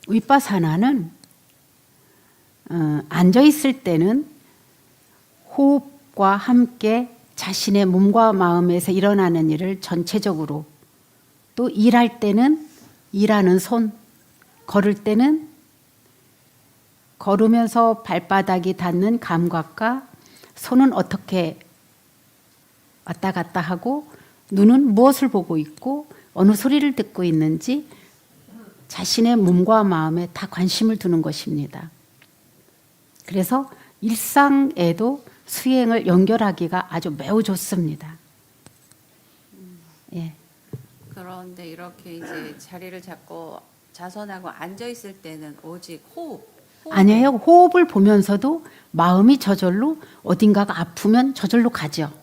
윗바사나는 앉아있을 때는 호흡과 함께 자신의 몸과 마음에서 일어나는 일을 전체적으로, 또 일할 때는 일하는 손, 걸을 때는 걸으면서 발바닥이 닿는 감각과 손은 어떻게 왔다 갔다 하고 눈은 무엇을 보고 있고 어느 소리를 듣고 있는지 자신의 몸과 마음에 다 관심을 두는 것입니다. 그래서 일상에도 수행을 연결하기가 아주 매우 좋습니다. 예. 그런데 이렇게 이제 자리를 잡고 자선하고 앉아 있을 때는 오직 호흡. 아니에요. 호흡을 보면서도 마음이 저절로 어딘가가 아프면 저절로 가죠.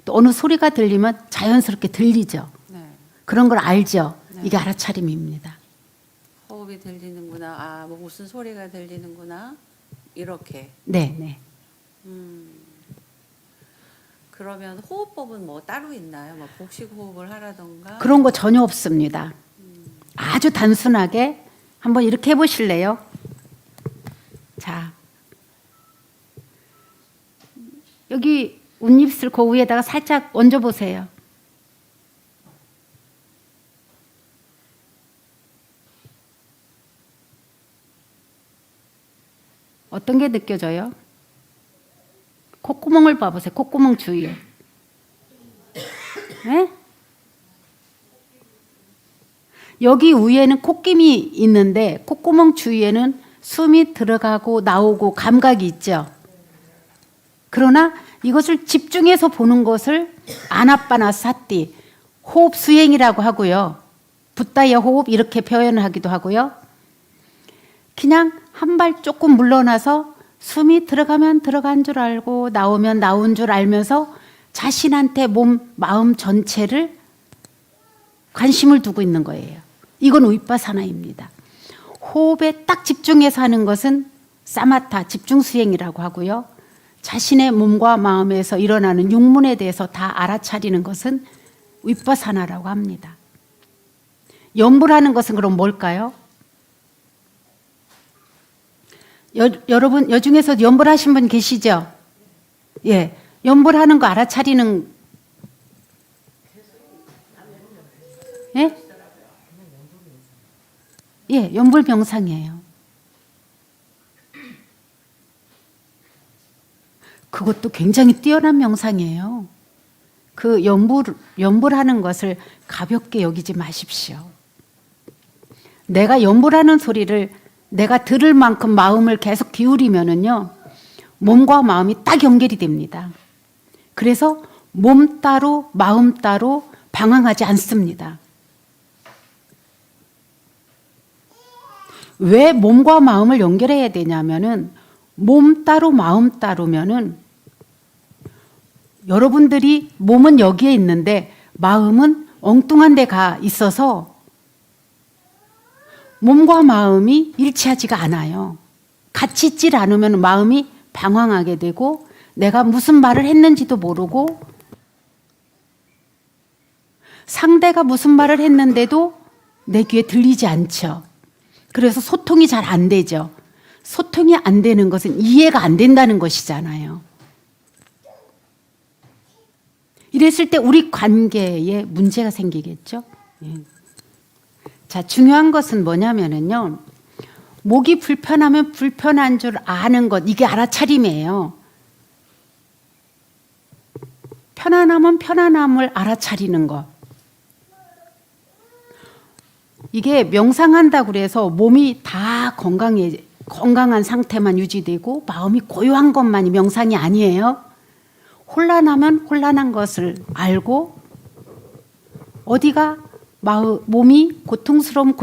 또 어느 소리가 들리면 자연스럽게 들리죠. 네. 그런 걸 알죠. 네. 이게 알아차림입니다. 호흡이 들리는구나. 아, 뭐 무슨 소리가 들리는구나. 이렇게. 네, 네. 그러면 호흡법은 뭐 따로 있나요? 뭐 복식 호흡을 하라던가. 그런 거 전혀 없습니다. 아주 단순하게 한번 이렇게 해보실래요? 자, 여기 웃입술 그 위에다가 살짝 얹어보세요. 어떤 게 느껴져요? 콧구멍을 봐보세요. 콧구멍 주위에. 네? 여기 위에는 콧김이 있는데 콧구멍 주위에는 숨이 들어가고 나오고 감각이 있죠. 그러나 이것을 집중해서 보는 것을 아나빠나사티, 호흡 수행이라고 하고요. 붓다의 호흡 이렇게 표현하기도 하고요. 그냥 한 발 조금 물러나서 숨이 들어가면 들어간 줄 알고 나오면 나온 줄 알면서 자신한테 몸, 마음 전체를 관심을 두고 있는 거예요. 이건 윗바사나입니다. 호흡에 딱 집중해서 하는 것은 사마타, 집중 수행이라고 하고요. 자신의 몸과 마음에서 일어나는 육문에 대해서 다 알아차리는 것은 윗바사나라고 합니다. 연불하는 것은 그럼 뭘까요? 여러분 여중에서 연불하신 분 계시죠? 예, 연불하는 거 알아차리는 예? 예, 연불 명상이에요. 그것도 굉장히 뛰어난 명상이에요. 그 연불하는 것을 가볍게 여기지 마십시오. 내가 연불하는 소리를 내가 들을 만큼 마음을 계속 기울이면은요, 몸과 마음이 딱 연결이 됩니다. 그래서 몸 따로 마음 따로 방황하지 않습니다. 왜 몸과 마음을 연결해야 되냐면은 몸 따로 마음 따로면은 여러분들이 몸은 여기에 있는데 마음은 엉뚱한 데 가 있어서 몸과 마음이 일치하지가 않아요. 같이 있질 않으면 마음이 방황하게 되고 내가 무슨 말을 했는지도 모르고 상대가 무슨 말을 했는데도 내 귀에 들리지 않죠. 그래서 소통이 잘 안 되죠. 소통이 안 되는 것은 이해가 안 된다는 것이잖아요. 이랬을 때 우리 관계에 문제가 생기겠죠. 예. 자, 중요한 것은 뭐냐면요. 목이 불편하면 불편한 줄 아는 것, 이게 알아차림이에요. 편안하면 편안함을 알아차리는 것. 이게 명상한다고 그래서 몸이 다 건강한 상태만 유지되고 마음이 고요한 것만이 명상이 아니에요. 혼란하면 혼란한 것을 알고 어디가 몸이 고통스러운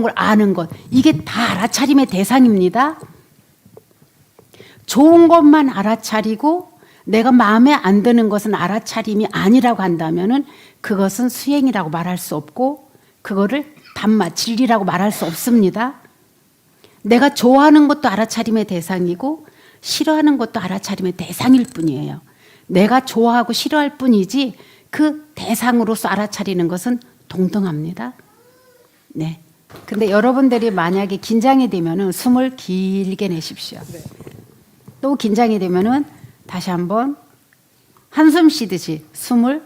걸 아는 것, 이게 다 알아차림의 대상입니다. 좋은 것만 알아차리고 내가 마음에 안 드는 것은 알아차림이 아니라고 한다면은 그것은 수행이라고 말할 수 없고 그거를 담마, 진리라고 말할 수 없습니다. 내가 좋아하는 것도 알아차림의 대상이고 싫어하는 것도 알아차림의 대상일 뿐이에요. 내가 좋아하고 싫어할 뿐이지 그 대상으로서 알아차리는 것은 동등합니다. 네, 근데 여러분들이 만약에 긴장이 되면은 숨을 길게 내십시오. 또 긴장이 되면은 다시 한번 한숨 쉬듯이 숨을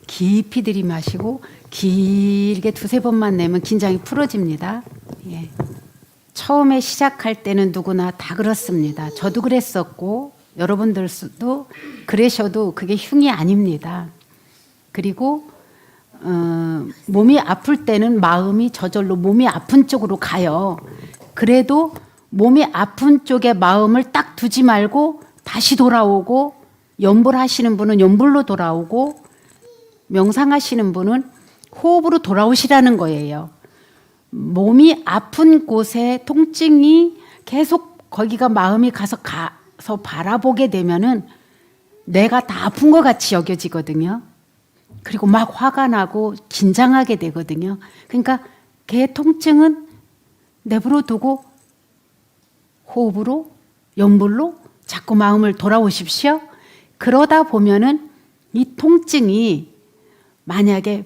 깊이 들이마시고 길게 두세 번만 내면 긴장이 풀어집니다. 예. 처음에 시작할 때는 누구나 다 그렇습니다. 저도 그랬었고 여러분들도 그러셔도 그게 흉이 아닙니다. 그리고 몸이 아플 때는 마음이 저절로 몸이 아픈 쪽으로 가요. 그래도 몸이 아픈 쪽에 마음을 딱 두지 말고 다시 돌아오고, 염불하시는 분은 염불로 돌아오고, 명상하시는 분은 호흡으로 돌아오시라는 거예요. 몸이 아픈 곳에 통증이 계속 거기가 마음이 가서 바라보게 되면은 내가 다 아픈 것 같이 여겨지거든요. 그리고 막 화가 나고 긴장하게 되거든요. 그러니까 걔 통증은 내버려 두고 호흡으로, 염불로 자꾸 마음을 돌아오십시오. 그러다 보면은 이 통증이 만약에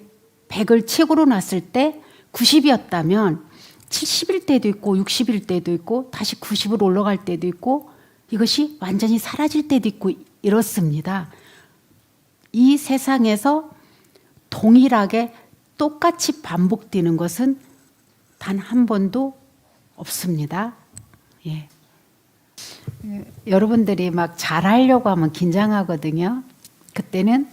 100을 치고로 놨을 때 90이었다면 70일 때도 있고 60일 때도 있고 다시 90으로 올라갈 때도 있고 이것이 완전히 사라질 때도 있고 이렇습니다. 이 세상에서 동일하게 똑같이 반복되는 것은 단 한 번도 없습니다. 예. 여러분들이 막 잘하려고 하면 긴장하거든요. 그때는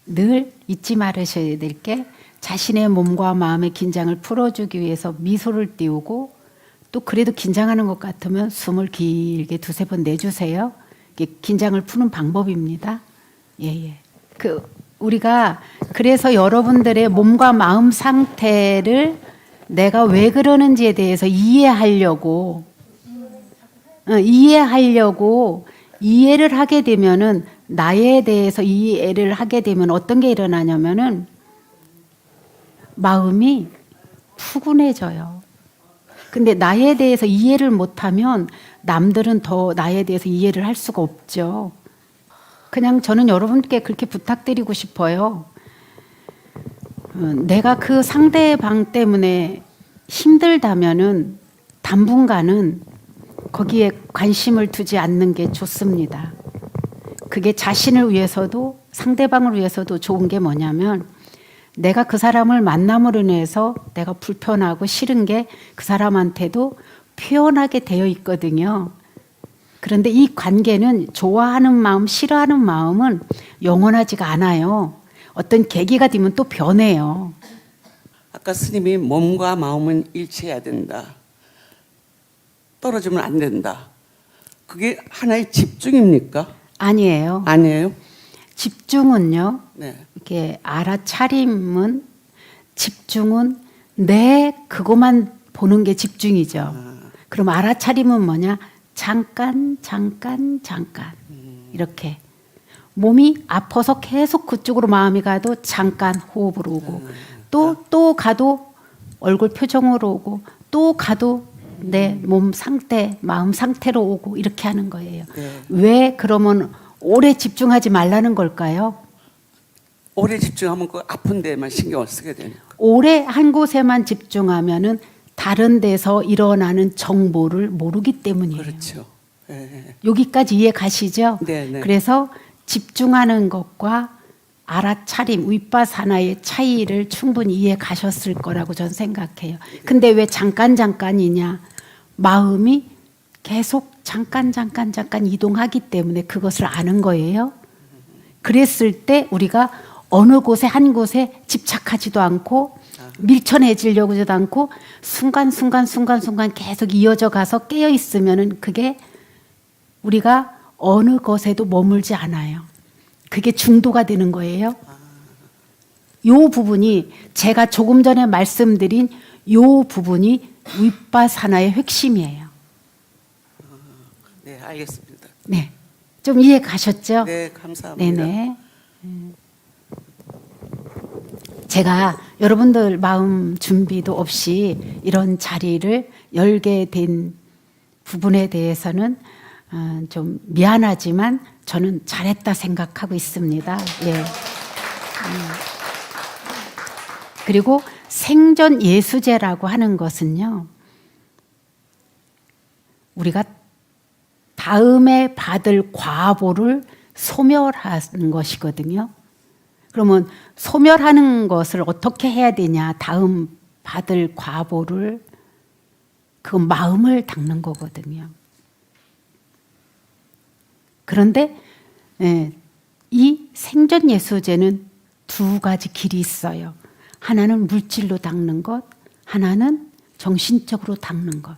늘 잊지 말으셔야 될 게 자신의 몸과 마음의 긴장을 풀어주기 위해서 미소를 띄우고 또 그래도 긴장하는 것 같으면 숨을 길게 두세 번 내주세요. 이게 긴장을 푸는 방법입니다. 예. 우리가 그래서 여러분들의 몸과 마음 상태를 내가 왜 그러는지에 대해서 이해하려고 이해를 하게 되면은 나에 대해서 이해를 하게 되면 어떤 게 일어나냐면은 마음이 푸근해져요. 근데 나에 대해서 이해를 못하면 남들은 더 나에 대해서 이해를 할 수가 없죠. 그냥 저는 여러분께 그렇게 부탁드리고 싶어요. 내가 그 상대방 때문에 힘들다면은 당분간은 거기에 관심을 두지 않는 게 좋습니다. 그게 자신을 위해서도 상대방을 위해서도 좋은 게 뭐냐면 내가 그 사람을 만남으로 인해서 내가 불편하고 싫은 게 그 사람한테도 표현하게 되어 있거든요. 그런데 이 관계는 좋아하는 마음, 싫어하는 마음은 영원하지가 않아요. 어떤 계기가 되면 또 변해요. 아까 스님이 몸과 마음은 일치해야 된다. 떨어지면 안 된다. 그게 하나의 집중입니까? 아니에요. 아니에요? 집중은요. 네. 이렇게 알아차림은 집중은 내 그것만 보는 게 집중이죠. 그럼 알아차림은 뭐냐? 잠깐 이렇게 몸이 아파서 계속 그쪽으로 마음이 가도 잠깐 호흡으로 오고 또 가도 얼굴 표정으로 오고 또 가도 내 몸 상태, 마음 상태로 오고 이렇게 하는 거예요. 네. 왜 그러면 오래 집중하지 말라는 걸까요? 오래 집중하면 그 아픈 데만 신경을 쓰게 되니까. 오래 한 곳에만 집중하면은 다른 데서 일어나는 정보를 모르기 때문이에요. 그렇죠. 네. 여기까지 이해 가시죠? 네. 그래서 집중하는 것과 알아차림, 윗바사나의 차이를 충분히 이해 가셨을 거라고 저는 생각해요. 근데 왜 잠깐이냐? 마음이 계속 잠깐 이동하기 때문에 그것을 아는 거예요. 그랬을 때 우리가 어느 곳에 한 곳에 집착하지도 않고 밀쳐내지려고 하지도 않고 순간 계속 이어져 가서 깨어 있으면은 그게 우리가 어느 것에도 머물지 않아요. 그게 중도가 되는 거예요. 요 부분이 제가 조금 전에 말씀드린 요 부분이 윗바사나의 핵심이에요. 네, 알겠습니다. 네. 좀 이해 가셨죠? 네, 감사합니다. 네네. 제가 여러분들 마음 준비도 없이 이런 자리를 열게 된 부분에 대해서는 좀 미안하지만 저는 잘했다 생각하고 있습니다. 예. 그리고 생전 예수제라고 하는 것은요, 우리가 다음에 받을 과보를 소멸하는 것이거든요. 그러면 소멸하는 것을 어떻게 해야 되냐? 다음 받을 과보를, 그 마음을 닦는 거거든요. 그런데 이 생전 예수제는 두 가지 길이 있어요. 하나는 물질로 닦는 것, 하나는 정신적으로 닦는 것.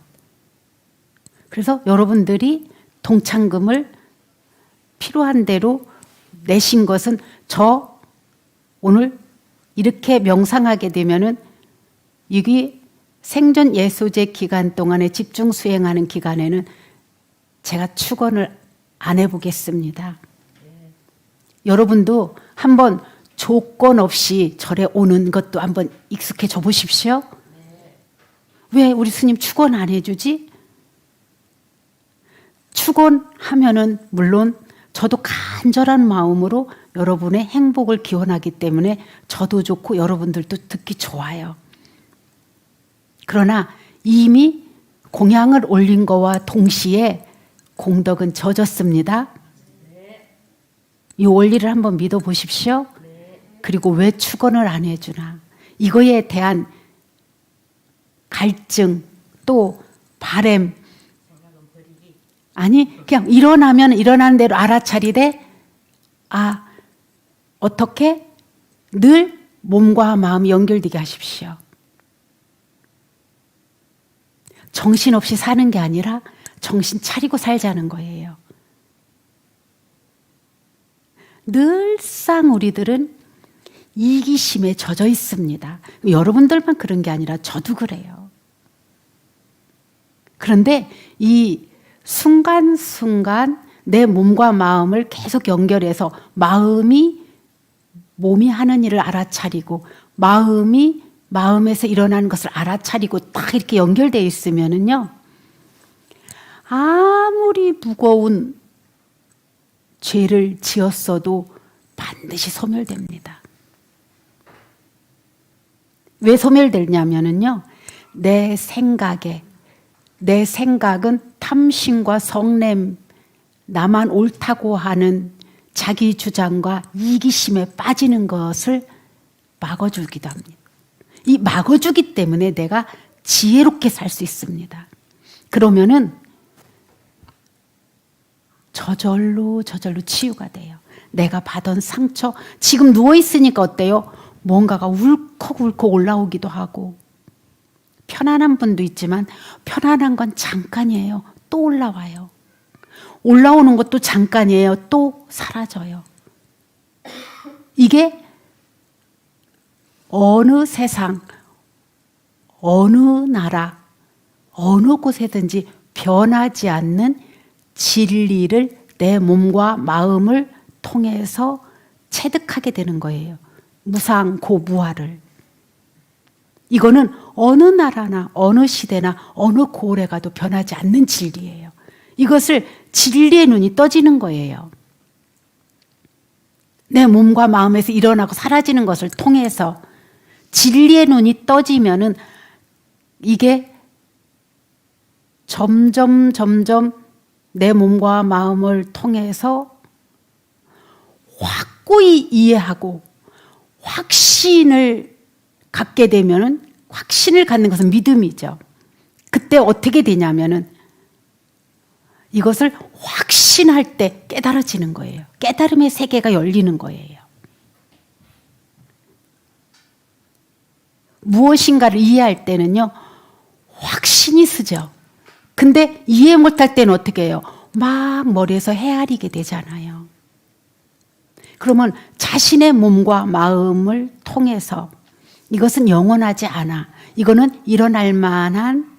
그래서 여러분들이 동창금을 필요한 대로 내신 것은 저 오늘 이렇게 명상하게 되면은 이게 생전 예수제 기간 동안에 집중 수행하는 기간에는 제가 축원을 안 해보겠습니다. 여러분도 한번 조건 없이 절에 오는 것도 한번 익숙해져 보십시오. 왜 우리 스님 축원 안 해주지? 축원하면은 물론 저도 간절한 마음으로 여러분의 행복을 기원하기 때문에 저도 좋고 여러분들도 듣기 좋아요. 그러나 이미 공양을 올린 거와 동시에 공덕은 젖었습니다. 이 원리를 한번 믿어보십시오. 그리고 왜 축원을 안 해주나? 이거에 대한 갈증 또 바램, 아니 그냥 일어나면 일어나는 대로 알아차리되 어떻게 늘 몸과 마음이 연결되게 하십시오. 정신없이 사는 게 아니라 정신 차리고 살자는 거예요. 늘상 우리들은 이기심에 젖어 있습니다. 여러분들만 그런 게 아니라 저도 그래요. 그런데 이 순간순간 내 몸과 마음을 계속 연결해서 몸이 하는 일을 알아차리고 마음이 마음에서 일어나는 것을 알아차리고 딱 이렇게 연결되어 있으면은요, 아무리 무거운 죄를 지었어도 반드시 소멸됩니다. 왜 소멸되냐면은요, 내 생각은 탐심과 성냄, 나만 옳다고 하는 자기 주장과 이기심에 빠지는 것을 막아주기도 합니다. 이 막아주기 때문에 내가 지혜롭게 살 수 있습니다. 그러면은 저절로 치유가 돼요. 내가 받은 상처, 지금 누워있으니까 어때요? 뭔가가 울컥울컥 올라오기도 하고, 편안한 분도 있지만 편안한 건 잠깐이에요. 또 올라와요. 올라오는 것도 잠깐이에요. 또 사라져요. 이게 어느 세상, 어느 나라, 어느 곳에든지 변하지 않는 진리를 내 몸과 마음을 통해서 체득하게 되는 거예요. 무상고무화를. 이거는 어느 나라나 어느 시대나 어느 고을에 가도 변하지 않는 진리예요. 이것을 진리의 눈이 떠지는 거예요. 내 몸과 마음에서 일어나고 사라지는 것을 통해서 진리의 눈이 떠지면은 이게 점점 내 몸과 마음을 통해서 확고히 이해하고 확신을 갖게 되면은, 확신을 갖는 것은 믿음이죠. 그때 어떻게 되냐면은 이것을 확신할 때 깨달아지는 거예요. 깨달음의 세계가 열리는 거예요. 무엇인가를 이해할 때는요, 확신이 쓰죠. 근데 이해 못할 때는 어떻게 해요? 막 머리에서 헤아리게 되잖아요. 그러면 자신의 몸과 마음을 통해서 이것은 영원하지 않아. 이거는 일어날 만한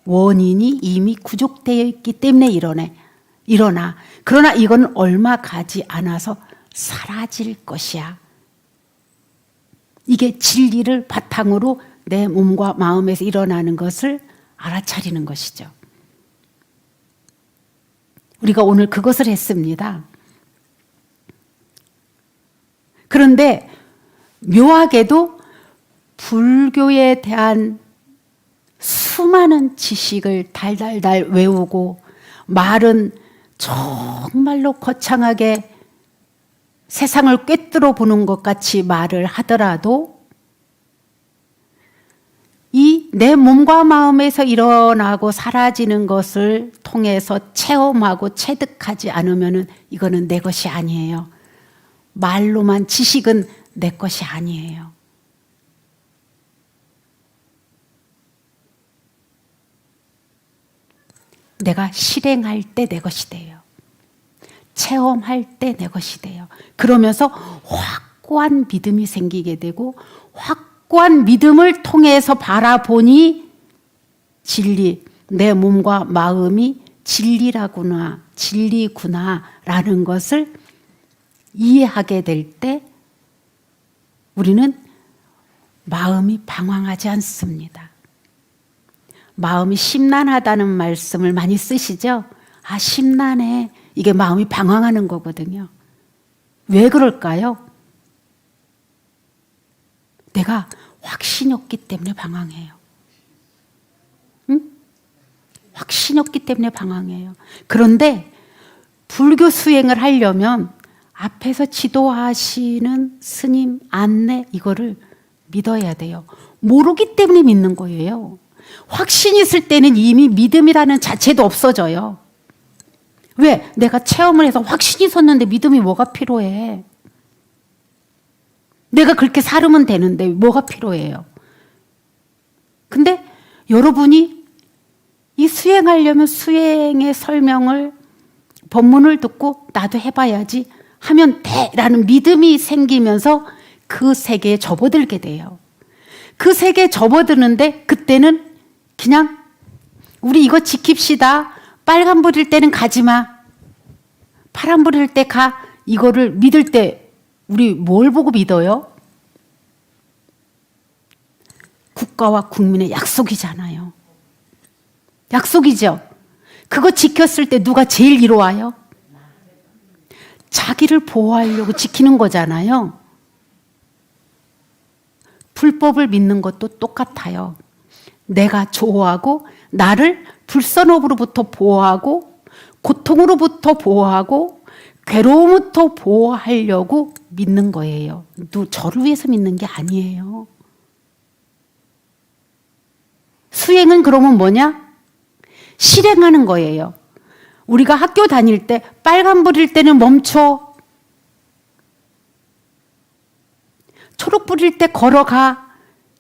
원인이 이미 구족되어 있기 때문에 일어나. 그러나 이건 얼마 가지 않아서 사라질 것이야. 이게 진리를 바탕으로 내 몸과 마음에서 일어나는 것을 알아차리는 것이죠. 우리가 오늘 그것을 했습니다. 그런데 묘하게도 불교에 대한 수많은 지식을 달달달 외우고 말은 정말로 거창하게 세상을 꿰뚫어 보는 것 같이 말을 하더라도 이 내 몸과 마음에서 일어나고 사라지는 것을 통해서 체험하고 체득하지 않으면 이거는 내 것이 아니에요. 말로만 지식은 내 것이 아니에요. 내가 실행할 때 내 것이 돼요. 체험할 때 내 것이 돼요. 그러면서 확고한 믿음이 생기게 되고 확고한 믿음을 통해서 바라보니 진리, 내 몸과 마음이 진리라구나, 진리구나라는 것을 이해하게 될 때 우리는 마음이 방황하지 않습니다. 마음이 심란하다는 말씀을 많이 쓰시죠? 아, 심란해. 이게 마음이 방황하는 거거든요. 왜 그럴까요? 내가 확신이 없기 때문에 방황해요. 응? 확신이 없기 때문에 방황해요. 그런데 불교 수행을 하려면 앞에서 지도하시는 스님 안내 이거를 믿어야 돼요. 모르기 때문에 믿는 거예요. 확신이 있을 때는 이미 믿음이라는 자체도 없어져요. 왜? 내가 체험을 해서 확신이 섰는데 믿음이 뭐가 필요해? 내가 그렇게 살으면 되는데 뭐가 필요해요? 근데 여러분이 이 수행하려면 수행의 설명을 법문을 듣고 나도 해봐야지 하면 돼라는 믿음이 생기면서 그 세계에 접어들게 돼요. 그 세계에 접어드는데 그때는 그냥 우리 이거 지킵시다. 빨간불일 때는 가지 마. 파란불일 때 가. 이거를 믿을 때 우리 뭘 보고 믿어요? 국가와 국민의 약속이잖아요. 약속이죠. 그거 지켰을 때 누가 제일 이로와요? 자기를 보호하려고 지키는 거잖아요. 불법을 믿는 것도 똑같아요. 내가 좋아하고 나를 불선업으로부터 보호하고 고통으로부터 보호하고 괴로움부터 보호하려고 믿는 거예요. 저를 위해서 믿는 게 아니에요. 수행은 그러면 뭐냐? 실행하는 거예요. 우리가 학교 다닐 때 빨간불일 때는 멈춰. 초록불일 때 걸어가.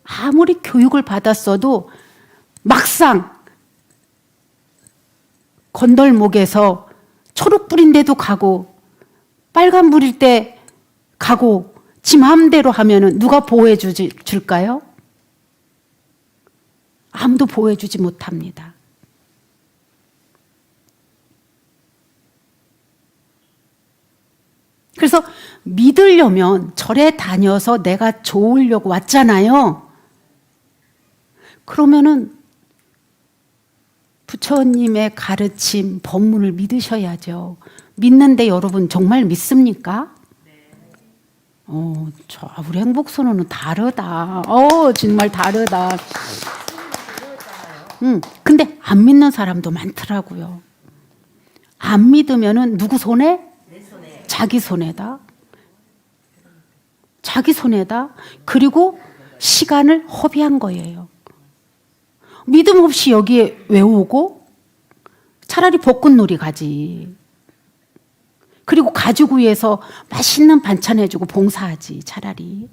아무리 교육을 받았어도 막상 건널목에서 초록불인데도 가고 빨간불일 때 가고 지 마음대로 하면은 누가 보호해 줄까요? 아무도 보호해 주지 못합니다. 그래서 믿으려면 절에 다녀서 내가 좋으려고 왔잖아요. 그러면은 부처님의 가르침, 법문을 믿으셔야죠. 믿는데 여러분 정말 믿습니까? 우리 행복선언은 다르다. 정말 다르다. 근데 안 믿는 사람도 많더라고요. 안 믿으면은 누구 손에? 자기 손에다. 자기 손에다. 그리고 시간을 허비한 거예요. 믿음 없이 여기에 왜 오고? 차라리 벚꽃놀이 가지. 그리고 가지구이에서 맛있는 반찬 해주고 봉사하지 차라리.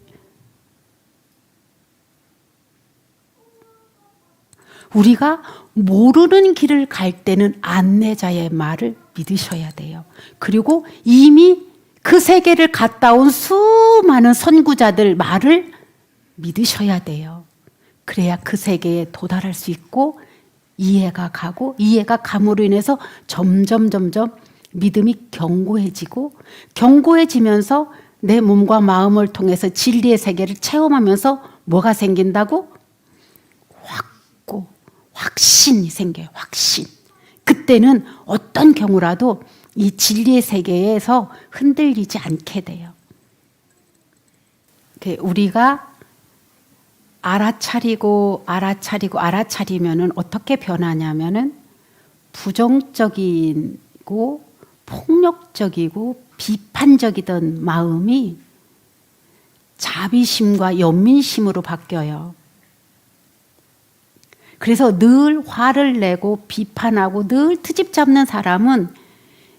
우리가 모르는 길을 갈 때는 안내자의 말을 믿으셔야 돼요. 그리고 이미 그 세계를 갔다 온 수많은 선구자들 말을 믿으셔야 돼요. 그래야 그 세계에 도달할 수 있고 이해가 가고 이해가 감으로 인해서 점점 믿음이 견고해지고 견고해지면서 내 몸과 마음을 통해서 진리의 세계를 체험하면서 뭐가 생긴다고? 확신이 생겨요. 확신. 그때는 어떤 경우라도 이 진리의 세계에서 흔들리지 않게 돼요. 우리가 알아차리면은 어떻게 변하냐면은 부정적이고 폭력적이고 비판적이던 마음이 자비심과 연민심으로 바뀌어요. 그래서 늘 화를 내고 비판하고 늘 트집 잡는 사람은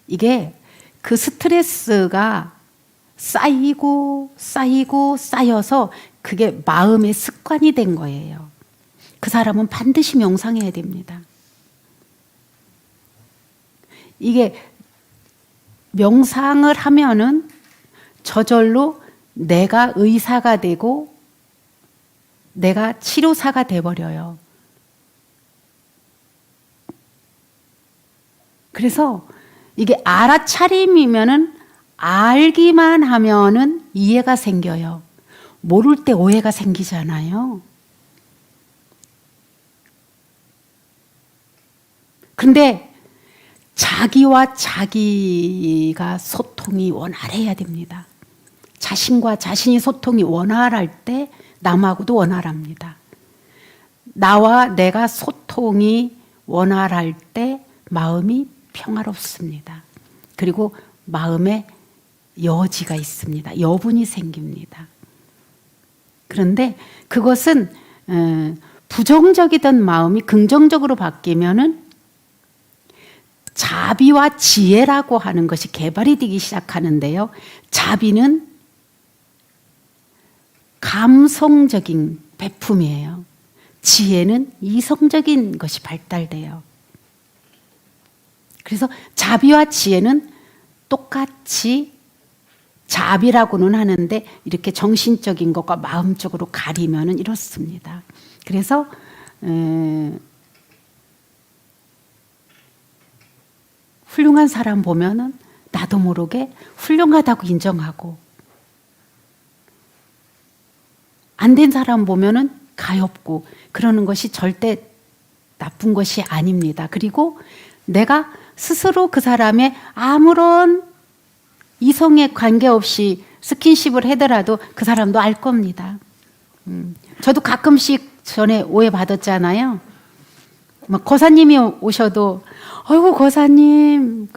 이게 그 스트레스가 쌓여서 그게 마음의 습관이 된 거예요. 그 사람은 반드시 명상해야 됩니다. 이게 명상을 하면은 저절로 내가 의사가 되고 내가 치료사가 돼버려요. 그래서 이게 알아차림이면은 알기만 하면은 이해가 생겨요. 모를 때 오해가 생기잖아요. 근데 자기와 자기가 소통이 원활해야 됩니다. 자신과 자신이 소통이 원활할 때 남하고도 원활합니다. 나와 내가 소통이 원활할 때 마음이 평화롭습니다. 그리고 마음에 여지가 있습니다. 여분이 생깁니다. 그런데 그것은 부정적이던 마음이 긍정적으로 바뀌면은 자비와 지혜라고 하는 것이 개발이 되기 시작하는데요. 자비는 감성적인 배품이에요. 지혜는 이성적인 것이 발달돼요. 그래서 자비와 지혜는 똑같이 자비라고는 하는데 이렇게 정신적인 것과 마음적으로 가리면은 이렇습니다. 그래서 훌륭한 사람 보면은 나도 모르게 훌륭하다고 인정하고 안 된 사람 보면은 가엾고 그러는 것이 절대 나쁜 것이 아닙니다. 그리고 내가 스스로 그 사람의 아무런 이성에 관계없이 스킨십을 하더라도 그 사람도 알 겁니다. 저도 가끔씩 전에 오해받았잖아요. 막 거사님이 오셔도 아이고 거사님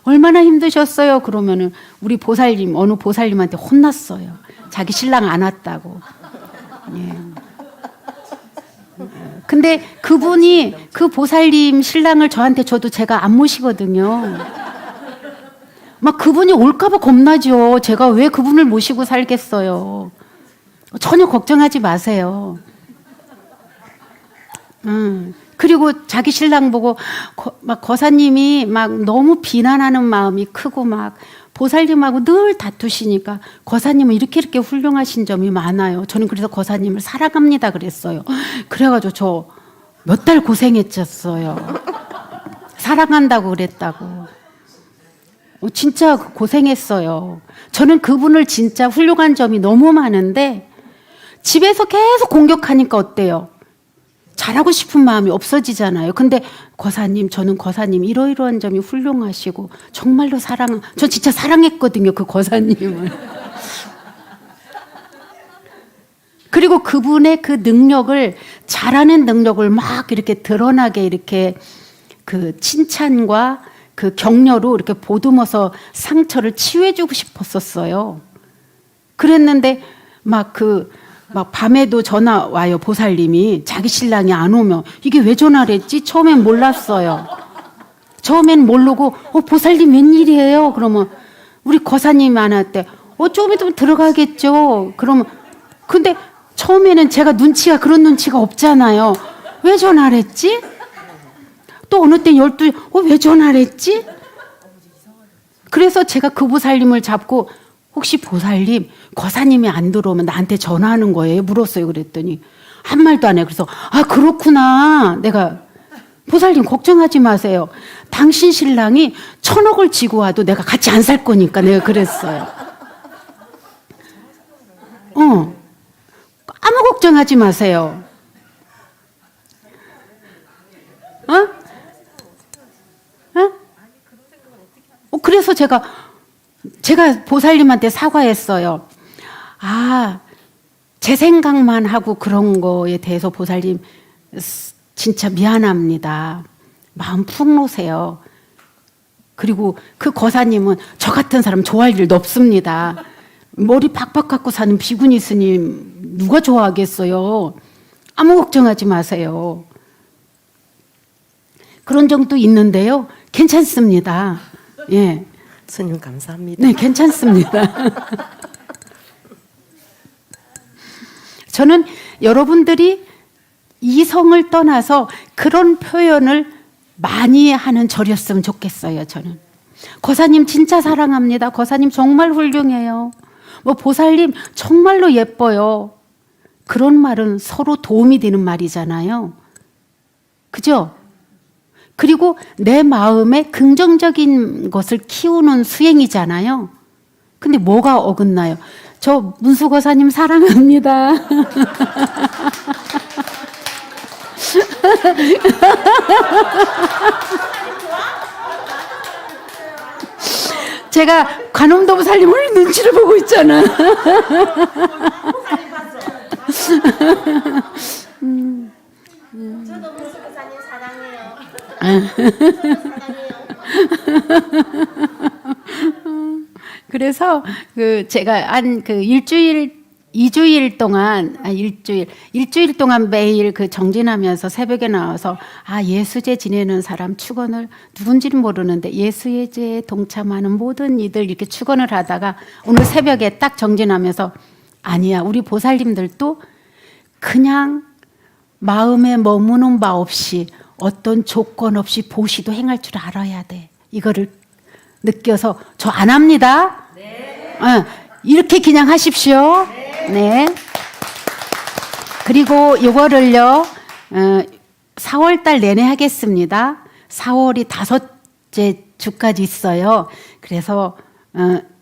얼마나 힘드셨어요? 그러면은 우리 보살님 어느 보살님한테 혼났어요. 자기 신랑 안 왔다고. 예. 근데 그분이 그 보살님 신랑을 저한테 줘도 제가 안 모시거든요. 막 그분이 올까봐 겁나죠. 제가 왜 그분을 모시고 살겠어요. 전혀 걱정하지 마세요. 그리고 자기 신랑 보고 막 거사님이 막 너무 비난하는 마음이 크고 막 보살님하고 늘 다투시니까 거사님은 이렇게 훌륭하신 점이 많아요. 저는 그래서 거사님을 사랑합니다 그랬어요. 그래가지고 저 몇 달 고생했었어요. 사랑한다고 그랬다고. 진짜 고생했어요. 저는 그분을 진짜 훌륭한 점이 너무 많은데 집에서 계속 공격하니까 어때요? 잘하고 싶은 마음이 없어지잖아요. 근데 거사님, 저는 거사님 이러이러한 점이 훌륭하시고 정말로 저 진짜 사랑했거든요. 그 거사님을. 그리고 그분의 그 능력을 잘하는 능력을 막 이렇게 드러나게 이렇게 그 칭찬과 그 격려로 이렇게 보듬어서 상처를 치유해주고 싶었었어요. 그랬는데 막 밤에도 전화 와요. 보살님이 자기 신랑이 안 오면 이게 왜 전화를 했지? 처음엔 몰랐어요. 처음엔 모르고 보살님 웬일이에요? 그러면 우리 거사님이 안 왔대. 좀 있으면 들어가겠죠. 그러면 근데 처음에는 제가 그런 눈치가 없잖아요. 왜 전화를 했지? 또 어느 때 12시 왜 전화를 했지? 그래서 제가 그 보살님을 잡고 혹시 보살님 거사님이 안 들어오면 나한테 전화하는 거예요? 물었어요. 그랬더니 한 말도 안 해요. 그래서 그렇구나. 내가 보살님 걱정하지 마세요. 당신 신랑이 1,000억을 지고 와도 내가 같이 안 살 거니까 내가 그랬어요. 아무 걱정하지 마세요. 그래서 제가 보살님한테 사과했어요. 제 생각만 하고 그런 거에 대해서 보살님 진짜 미안합니다. 마음 푹 놓으세요. 그리고 그 거사님은 저 같은 사람 좋아할 일도 없습니다. 머리 박박 갖고 사는 비구니 스님 누가 좋아하겠어요. 아무 걱정하지 마세요. 그런 정도 있는데요. 괜찮습니다. 예. 스님 감사합니다. 네, 괜찮습니다. 저는 여러분들이 이성을 떠나서 그런 표현을 많이 하는 절이었으면 좋겠어요. 저는 거사님 진짜 사랑합니다. 거사님 정말 훌륭해요. 뭐 보살님 정말로 예뻐요. 그런 말은 서로 도움이 되는 말이잖아요. 그죠? 그리고 내 마음에 긍정적인 것을 키우는 수행이잖아요. 근데 뭐가 어긋나요? 저 문수거사님 사랑합니다. 제가 관음도보살님을 눈치를 보고 있잖아. 저도 문수교사님 사랑해요. 그래서 그 제가 한 그 일주일 동안 매일 그 정진하면서 새벽에 나와서 예수제 지내는 사람 축원을 누군지는 모르는데 예수제에 동참하는 모든 이들 이렇게 축원을 하다가 오늘 새벽에 딱 정진하면서 아니야, 우리 보살님들도 그냥 마음에 머무는 바 없이 어떤 조건 없이 보시도 행할 줄 알아야 돼. 이거를 느껴서 저 안 합니다. 네. 이렇게 그냥 하십시오. 네. 그리고 이거를요 4월 달 내내 하겠습니다. 4월이 5째 주까지 있어요. 그래서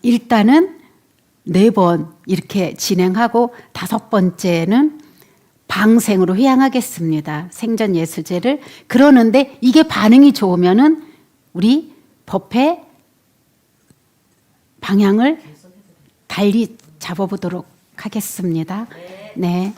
일단은 4번 이렇게 진행하고 5번째는 방생으로 회양하겠습니다. 생전 예수제를. 그러는데 이게 반응이 좋으면은 우리 법회 방향을 달리 잡아보도록 하겠습니다. 네.